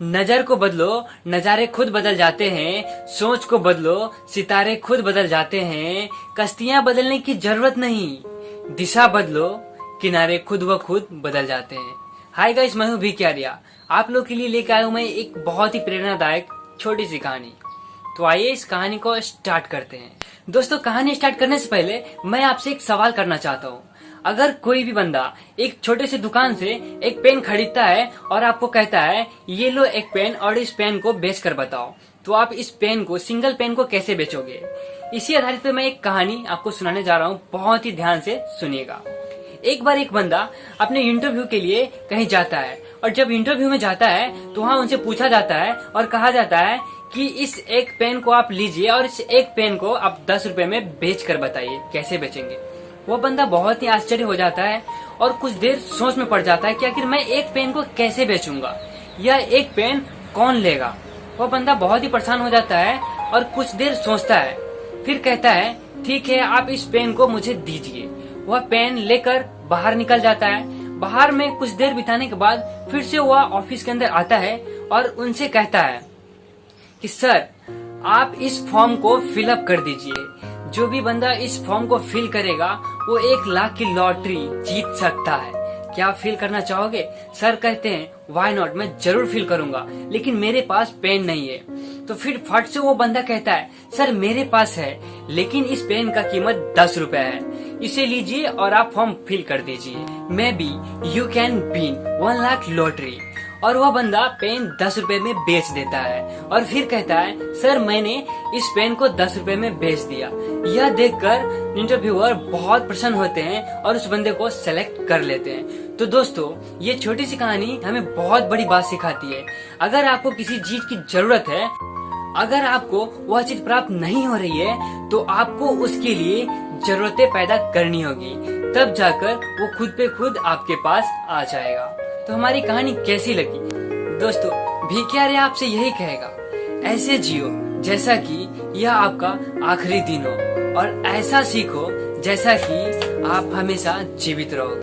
नजर को बदलो, नजारे खुद बदल जाते हैं। सोच को बदलो, सितारे खुद बदल जाते हैं। कश्तियां बदलने की जरूरत नहीं, दिशा बदलो, किनारे खुद ब खुद बदल जाते हैं। हाय गाइस, मैं हूँ भिकियारिया। आप लोग के लिए लेकर आया हूँ मैं एक बहुत ही प्रेरणादायक छोटी सी कहानी। तो आइए इस कहानी को स्टार्ट करते हैं। दोस्तों, कहानी स्टार्ट करने से पहले मैं आपसे एक सवाल करना चाहता हूँ। अगर कोई भी बंदा एक छोटे से दुकान से एक पेन खरीदता है और आपको कहता है ये लो एक पेन और इस पेन को बेच कर बताओ, तो आप इस पेन को, सिंगल पेन को कैसे बेचोगे? इसी आधारित पे मैं एक कहानी आपको सुनाने जा रहा हूँ। बहुत ही ध्यान से सुनिएगा। एक बार एक बंदा अपने इंटरव्यू के लिए कहीं जाता है और जब इंटरव्यू में जाता है तो वहाँ उनसे पूछा जाता है और कहा जाता है कि इस एक पेन को आप लीजिए और इस एक पेन को आप 10 रुपए में बेच कर बताइए कैसे बेचेंगे। वो बंदा बहुत ही आश्चर्य हो जाता है और कुछ देर सोच में पड़ जाता है कि आखिर मैं एक पेन को कैसे बेचूंगा, या एक पेन कौन लेगा। वो बंदा बहुत ही परेशान हो जाता है और कुछ देर सोचता है, फिर कहता है ठीक है, आप इस पेन को मुझे दीजिए। वह पेन लेकर बाहर निकल जाता है। बाहर में कुछ देर बिताने के बाद फिर से वह ऑफिस के अंदर आता है और उनसे कहता है कि सर, आप इस फॉर्म को फिलअप कर दीजिए। जो भी बंदा इस फॉर्म को फिल करेगा वो 1 लाख की लॉटरी जीत सकता है। क्या आप फिल करना चाहोगे? सर कहते हैं व्हाई नॉट, मैं जरूर फिल करूंगा, लेकिन मेरे पास पेन नहीं है। तो फिर फट से वो बंदा कहता है सर, मेरे पास है, लेकिन इस पेन का कीमत 10 रुपए है, इसे लीजिए और आप फॉर्म फिल कर दीजिए। May be you can win 1 lakh lottery. और वह बंदा पेन 10 रुपए में बेच देता है और फिर कहता है सर, मैंने इस पेन को 10 रुपए में बेच दिया। यह देखकर इंटरव्यूअर बहुत प्रसन्न होते हैं और उस बंदे को सेलेक्ट कर लेते हैं। तो दोस्तों, ये छोटी सी कहानी हमें बहुत बड़ी बात सिखाती है। अगर आपको किसी चीज की जरूरत है, अगर आपको वह चीज प्राप्त नहीं हो रही है, तो आपको उसके लिए जरूरतें पैदा करनी होगी, तब जाकर वो खुद पे खुद आपके पास आ जाएगा। तो हमारी कहानी कैसी लगी? दोस्तों, भिकियारिया आपसे यही कहेगा, ऐसे जियो जैसा कि यह आपका आखिरी दिन हो और ऐसा सीखो जैसा कि आप हमेशा जीवित रहो।